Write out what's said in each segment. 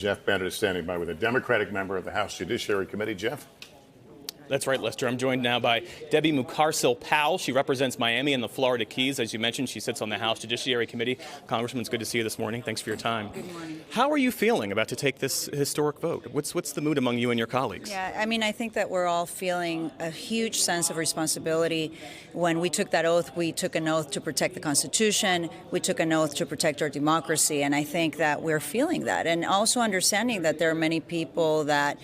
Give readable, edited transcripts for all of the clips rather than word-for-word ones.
Jeff Bennett is standing by with a Democratic member of the House Judiciary Committee. Jeff? That's right, Lester. I'm joined now by Debbie Mucarsel-Powell. She represents Miami and the Florida Keys. As you mentioned, she sits on the House Judiciary Committee. Congressman, it's good to see you this morning. Thanks for your time. Good morning. How are you feeling about to take this historic vote? What's the mood among you and your colleagues? Yeah, I mean, I think that we're all feeling a huge sense of responsibility. When we took that oath, we took an oath to protect the Constitution. We took an oath to protect our democracy. And I think that we're feeling that. And also understanding that there are many people that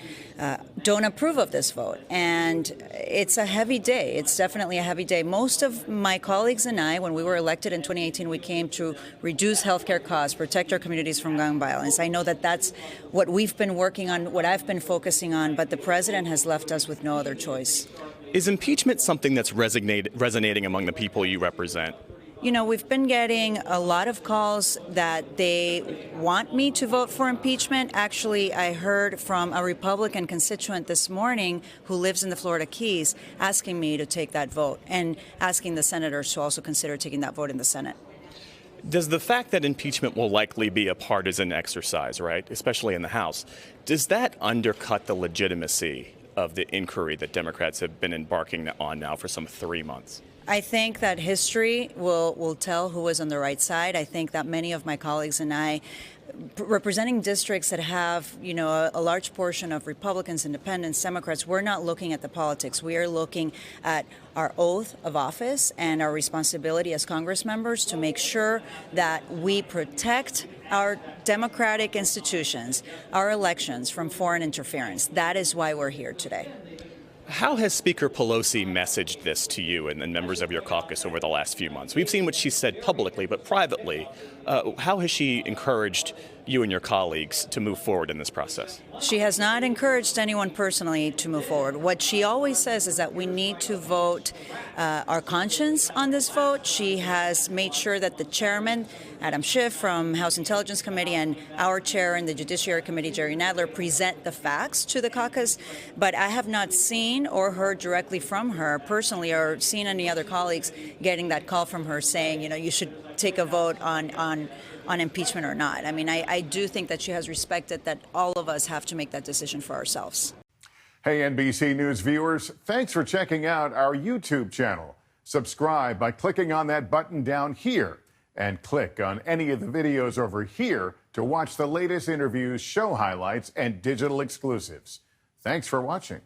don't approve of this vote. And it's a heavy day. It's definitely a heavy day. Most of my colleagues and I, when we were elected in 2018, we came to reduce healthcare costs, protect our communities from gun violence. I know that that's what we've been working on, what I've been focusing on, but the president has left us with no other choice. Is impeachment something that's resonating among the people you represent? You know, we've been getting a lot of calls that they want me to vote for impeachment. Actually, I heard from a Republican constituent this morning who lives in the Florida Keys asking me to take that vote and asking the senators to also consider taking that vote in the Senate. Does the fact that impeachment will likely be a partisan exercise, right, especially in the House, does that undercut the legitimacy of the inquiry that Democrats have been embarking on now for some 3 months? I think that history will tell who is on the right side. I think that many of my colleagues and I, representing districts that have, you know, a large portion of Republicans, Independents, Democrats, we're not looking at the politics. We are looking at our oath of office and our responsibility as Congress members to make sure that we protect our democratic institutions, our elections from foreign interference. That is why we're here today. How has Speaker Pelosi messaged this to you and members of your caucus over the last few months? We've seen what she said publicly, but privately, how has she encouraged you and your colleagues to move forward in this process? She has not encouraged anyone personally to move forward. What she always says is that we need to vote our conscience on this vote. She has made sure that the chairman, Adam Schiff from House Intelligence Committee, and our chair in the Judiciary Committee, Jerry Nadler, present the facts to the caucus. But I have not seen or heard directly from her personally or seen any other colleagues getting that call from her saying, you know, you should take a vote on impeachment or not. I mean, I do think that she has respected that all of us have to make that decision for ourselves. Hey, NBC News viewers, thanks for checking out our YouTube channel. Subscribe by clicking on that button down here and click on any of the videos over here to watch the latest interviews, show highlights, and digital exclusives. Thanks for watching.